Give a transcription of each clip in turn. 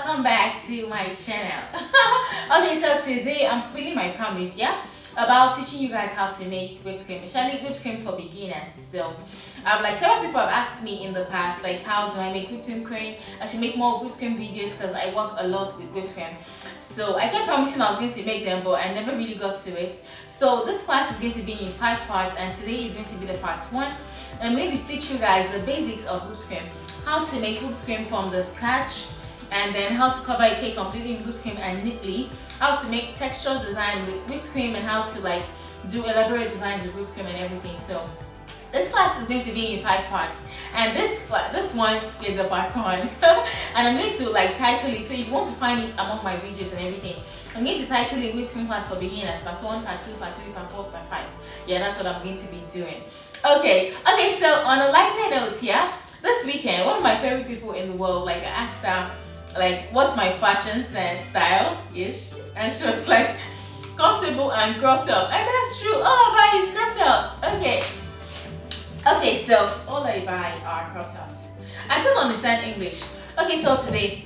welcome back to my channel. Okay, so today I'm fulfilling my promise, about teaching you guys how to make whipped cream, especially whipped cream for beginners. So like several people have asked me in the past, like, how do I make whipped cream? I should make more whipped cream videos because I work a lot with whipped cream. So I kept promising I was going to make them, but I never really got to it. So this class is going to be in 5 parts, and today is going to be the part 1. I'm going to teach you guys the basics of whipped cream, how to make whipped cream from the scratch, and then how to cover a cake completely in whipped cream and neatly, how to make texture design with whipped cream, and how to like do elaborate designs with whipped cream and everything. So this class is going to be in 5 parts, and this one is a part 1. And I'm going to like title it, so if you want to find it among my videos and everything, I'm going to title it whipped cream class for beginners, part 1, part 2, part 3, part 4, part 5. Yeah, that's what I'm going to be doing. Okay, so on a lighter note, this weekend, one of my favorite people in the world, like, I asked her, like, what's my fashion sense style ish, and she was like, comfortable and cropped up. And that's true, all I buy is crop tops. Okay, so all I buy are crop tops. I don't understand English. Okay, so today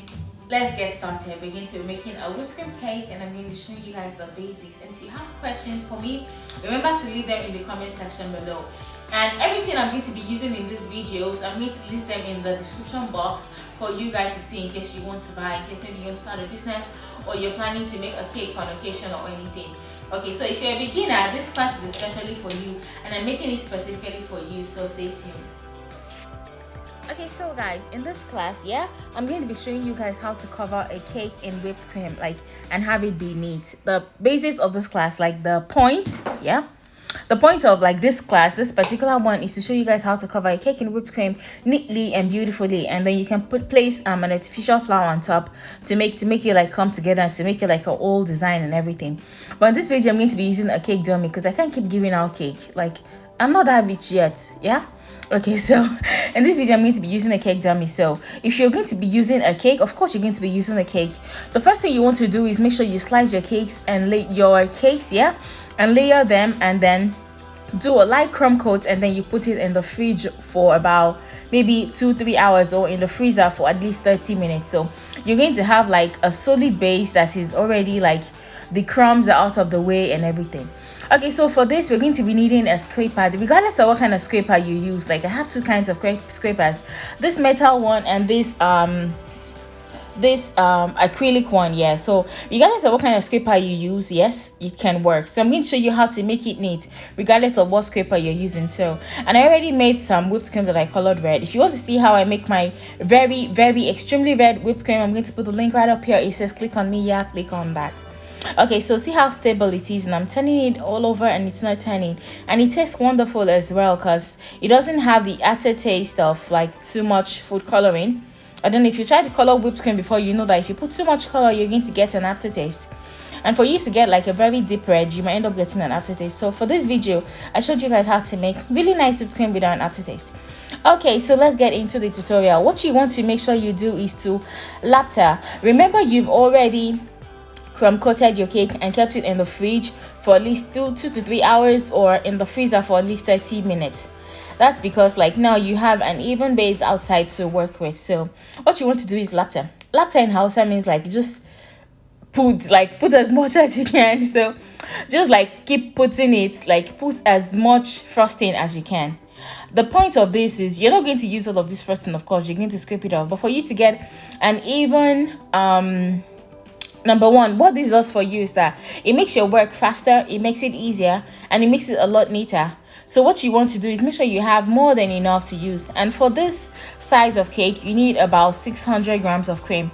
let's get started. We're going to be making a whipped cream cake, and I'm going to show you guys the basics. And if you have questions for me, remember to leave them in the comment section below. And everything I'm going to be using in these videos, I'm going to list them in the description box for you guys to see, in case you want to buy, in case maybe you want to start a business, or you're planning to make a cake for an occasion or anything. Okay, so if you're a beginner, this class is especially for you, and I'm making it specifically for you, so stay tuned. Okay, so guys, in this class, I'm going to be showing you guys how to cover a cake in whipped cream, like, and have it be neat. The basis of this class, like the point, the point of like this class, this particular one, is to show you guys how to cover a cake in whipped cream neatly and beautifully, and then you can place an artificial flower on top to make it like come together, and to make it like an old design and everything. But in this video, I'm going to be using a cake dummy because I can't keep giving out cake. Like, I'm not that bitch yet. Okay, so in this video I'm going to be using a cake dummy. So if you're going to be using a cake, of course you're going to be using a cake. The first thing you want to do is make sure you slice your cakes and lay your cakes, and layer them, and then do a light crumb coat, and then you put it in the fridge for about maybe 2-3 hours, or in the freezer for at least 30 minutes. So you're going to have like a solid base that is already like the crumbs are out of the way and everything. Okay, so for this we're going to be needing a scraper, regardless of what kind of scraper you use. Like, I have 2 kinds of scrapers, this metal one and this acrylic one. So regardless of what kind of scraper you use, yes, it can work. So I'm going to show you how to make it neat regardless of what scraper you're using. And I already made some whipped cream that I colored red. If you want to see how I make my very, very extremely red whipped cream, I'm going to put the link right up here. It says click on me, click on that. Okay, so see how stable it is, and I'm turning it all over and it's not turning, and it tastes wonderful as well because it doesn't have the aftertaste of like too much food coloring. I don't know if you tried to color whipped cream before, you know that if you put too much color, you're going to get an aftertaste, and for you to get like a very deep red, you might end up getting an aftertaste. So for this video, I showed you guys how to make really nice whipped cream without an aftertaste. Okay, so let's get into the tutorial. What you want to make sure you do is to lapter. Remember, you've already crumb coated your cake and kept it in the fridge for at least 2 to 3 hours, or in the freezer for at least 30 minutes. That's because like now you have an even base outside to work with. So what you want to do is lapter. Lapter in Hausa means like just put as much as you can. So just like keep putting it, like put as much frosting as you can. The point of this is you're not going to use all of this frosting, of course, you're going to scrape it off, but for you to get an even number one, what this does for you is that it makes your work faster, it makes it easier, and it makes it a lot neater. So what you want to do is make sure you have more than enough to use. And for this size of cake, you need about 600 grams of cream.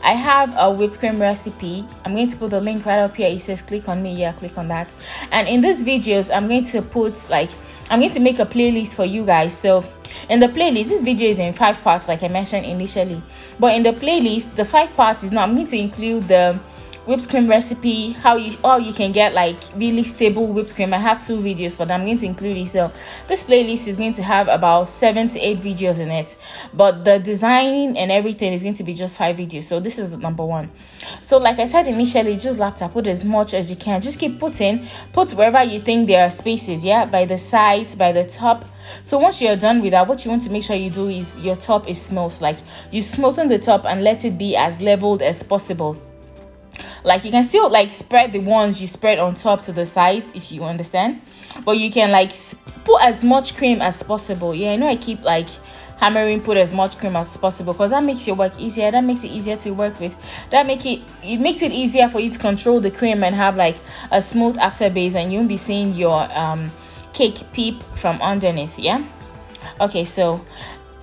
I have a whipped cream recipe. I'm going to put the link right up here. It says click on me, click on that. And in these videos, I'm going to make a playlist for you guys. So in the playlist, this video is in 5 parts like I mentioned initially, but in the playlist, the 5 parts is not, I'm going to include the whipped cream recipe, how you can get like really stable whipped cream. I have 2 videos for them. I'm going to include it. So this playlist is going to have about 7 to 8 videos in it, but the design and everything is going to be just 5 videos. So this is the number 1. So like I said initially, just laptop, put as much as you can. Just keep put wherever you think there are spaces, yeah, by the sides, by the top. So once you're done with that, what you want to make sure you do is your top is smooth. Like you smoothen the top and let it be as leveled as possible. Like you can still like spread the ones you spread on top to the sides, if you understand, but you can like put as much cream as possible. Yeah, I know I keep like hammering put as much cream as possible because that makes your work easier. That makes it easier to work with. It makes it easier for you to control the cream and have like a smooth afterbase, and you won't be seeing your cake peep from underneath. Yeah, okay, so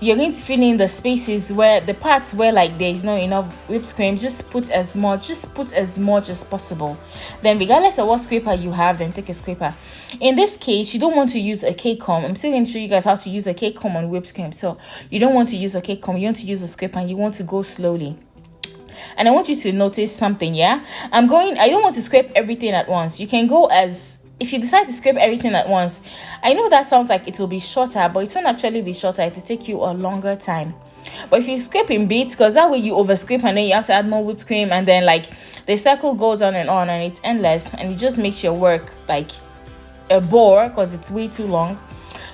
you're going to fill in the spaces where the parts where like there is not enough whipped cream. Just put as much as possible. Then regardless of what scraper you have, then take a scraper. In this case, you don't want to use a cake comb. I'm still going to show you guys how to use a cake comb on whipped cream. So you don't want to use a cake comb, you want to use a scraper, and you want to go slowly. And I want you to notice something. Yeah, I don't want to scrape everything at once. You can go as, if you decide to scrape everything at once, I know that sounds like it will be shorter, but it won't actually be shorter. It will take you a longer time. But if you scrape in bits, because that way you over scrape and then you have to add more whipped cream, and then like the cycle goes on and it's endless, and it just makes your work like a bore because it's way too long.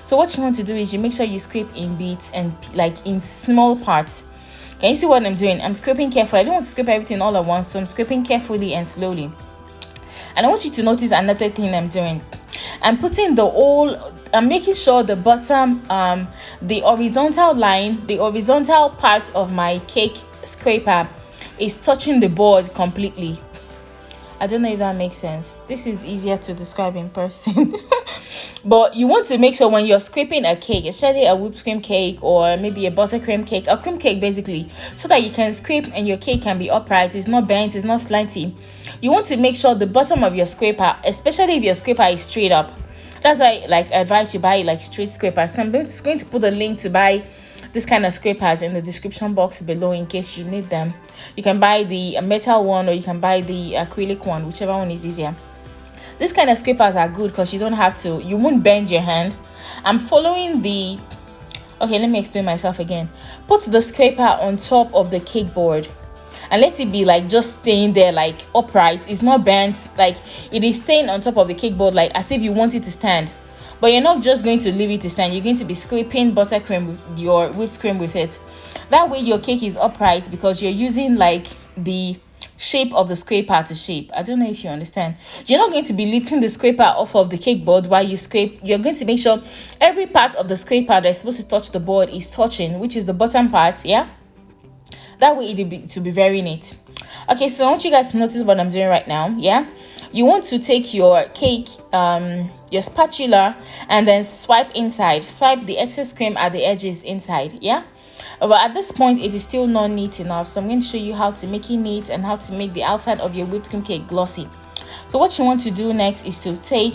So what you want to do is you make sure you scrape in bits and like in small parts. Can you see what I'm doing? I'm scraping carefully. I don't want to scrape everything all at once, so I'm scraping carefully and slowly. And I want you to notice another thing I'm doing. I'm making sure the bottom, the horizontal part of my cake scraper is touching the board completely. I don't know if that makes sense. This is easier to describe in person. But you want to make sure when you're scraping a cake, especially a whipped cream cake or maybe a buttercream cake, a cream cake basically, so that you can scrape and your cake can be upright, it's not bent, it's not slanty. You want to make sure the bottom of your scraper, especially if your scraper is straight up. That's why I advise you buy like straight scrapers. So I'm going to put a link to buy this kind of scrapers in the description box below in case you need them. You can buy the metal one or you can buy the acrylic one, whichever one is easier. These kind of scrapers are good because you won't bend your hand. I'm following the, okay, let me explain myself again. Put the scraper on top of the cake board and let it be like just staying there like upright. It's not bent, like it is staying on top of the cake board like as if you want it to stand. But you're not just going to leave it to stand. You're going to be scraping buttercream with your whipped cream with it. That way your cake is upright because you're using like the shape of the scraper to shape. I don't know if you understand. You're not going to be lifting the scraper off of the cake board while you scrape. You're going to make sure every part of the scraper that's supposed to touch the board is touching, which is the bottom part. Yeah, that way it will be very neat. Okay, so I want you guys to notice what I'm doing right now. Yeah, you want to take your cake, your spatula, and then swipe the excess cream at the edges inside. Yeah, but at this point it is still not neat enough, so I'm going to show you how to make it neat and how to make the outside of your whipped cream cake glossy. So what you want to do next is to take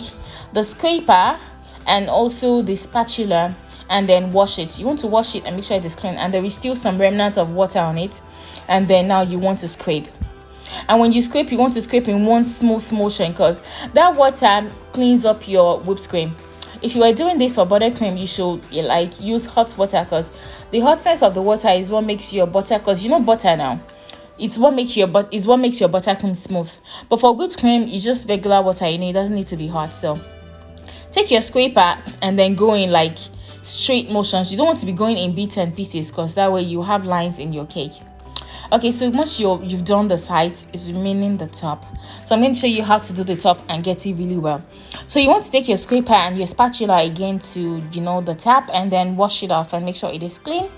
the scraper and also the spatula and then wash it. You want to wash it and make sure it is clean and there is still some remnants of water on it, and then now you want to scrape. And when you scrape, you want to scrape in one smooth motion because that water cleans up your whipped cream. If you are doing this for buttercream, you should like use hot water because the hotness of the water is what makes your butter, because you know butter now, it's what makes your buttercream smooth. But for whipped cream, it's just regular water, it doesn't need to be hot. So take your scraper and then go in like straight motions. You don't want to be going in bits and pieces because that way you have lines in your cake. Okay, so once you've done the sides, it's remaining the top. So I'm going to show you how to do the top and get it really well. So you want to take your scraper and your spatula again to the tap and then wash it off and make sure it is clean.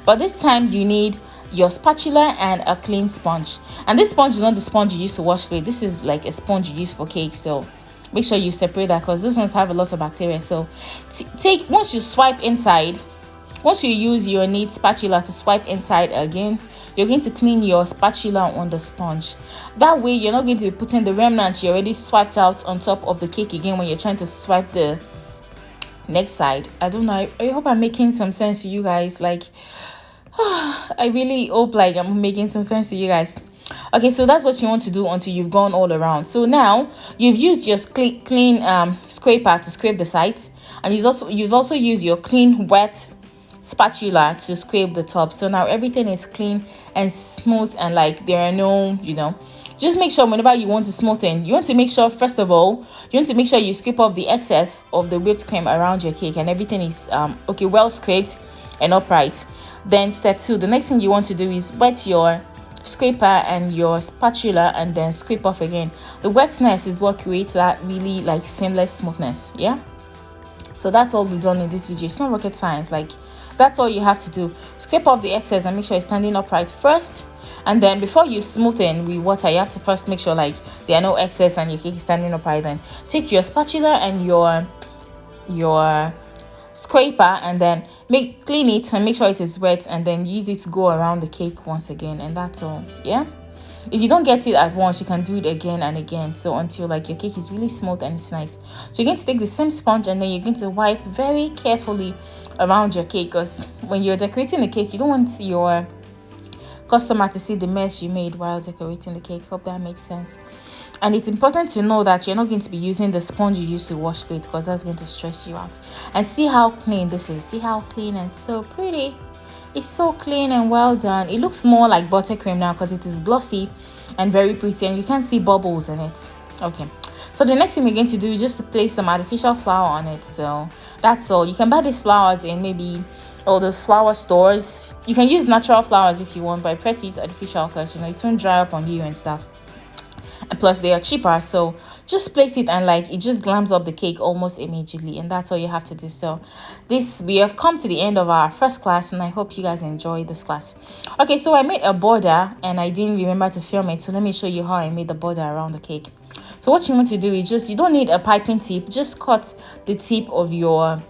But this time you need your spatula and a clean sponge. And this sponge is not the sponge you use to wash with. This is like a sponge you use for cake. So make sure you separate that because those ones have a lot of bacteria. So once you swipe inside, once you use your neat spatula to swipe inside again, you're going to clean your spatula on the sponge. That way you're not going to be putting the remnant you already swiped out on top of the cake again when you're trying to swipe the next side. I don't know, I hope I'm making some sense to you guys. Like I really hope like I'm making some sense to you guys. Okay, so that's what you want to do until you've gone all around. So now you've used your clean scraper to scrape the sides, and you've also used your clean wet spatula to scrape the top. So now everything is clean and smooth, and like there are no, just make sure whenever you want to smoothen, you want to make sure, first of all, you want to make sure you scrape off the excess of the whipped cream around your cake, and everything is okay, well scraped and upright. Then step 2, the next thing you want to do is wet your scraper and your spatula and then scrape off again. The wetness is what creates that really like seamless smoothness. Yeah, so that's all we've done in this video. It's not rocket science. Like, that's all you have to do. Scrape off the excess and make sure it's standing upright first, and then before you smoothen with water, you have to first make sure like there are no excess and your cake is standing upright. Then take your spatula and your scraper and then clean it and make sure it is wet, and then use it to go around the cake once again, and that's all. Yeah, if you don't get it at once, you can do it again and again, so until like your cake is really smooth and it's nice. So you're going to take the same sponge and then you're going to wipe very carefully around your cake, because when you're decorating the cake, you don't want your customer to see the mess you made while decorating the cake. Hope that makes sense. And it's important to know that you're not going to be using the sponge you used to wash plate, because that's going to stress you out. And see how clean this is. See how clean and so pretty. It's so clean and well done. It looks more like buttercream now because it is glossy and very pretty, and you can see bubbles in it. Okay, so the next thing we're going to do is just to place some artificial flower on it. So that's all. You can buy these flowers in maybe all those flower stores. You can use natural flowers if you want, but I prefer to use artificial because it won't dry up on you and stuff, and plus they are cheaper. So just place it and like it just glams up the cake almost immediately, and that's all you have to do. So we have come to the end of our first class, and I hope you guys enjoyed this class. Okay, so I made a border and I didn't remember to film it, so let me show you how I made the border around the cake. So what you want to do is you don't need a piping tip, just cut the tip of your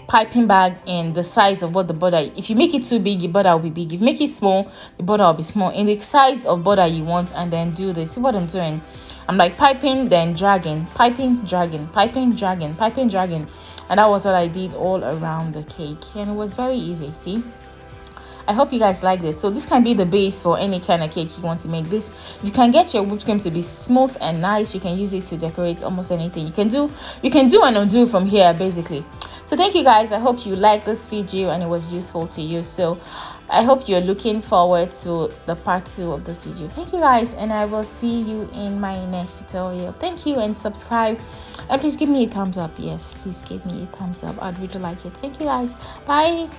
piping bag in the size of what the border. If you make it too big, your border will be big. If you make it small, the border will be small, in the size of border you want. And then do this. See what I'm doing? I'm like piping, then dragging, piping, dragging, piping, dragging, piping, dragging, and that was what I did all around the cake, and it was very easy. See, I hope you guys like this. So this can be the base for any kind of cake you want to make. This, you can get your whipped cream to be smooth and nice. You can use it to decorate almost anything. You can do and undo from here basically. So thank you guys. I hope you liked this video and it was useful to you. So I hope you're looking forward to the part 2 of this video. Thank you guys, and I will see you in my next tutorial. Thank you, and subscribe, and please give me a thumbs up. Yes, please give me a thumbs up. I'd really like it. Thank you guys. Bye.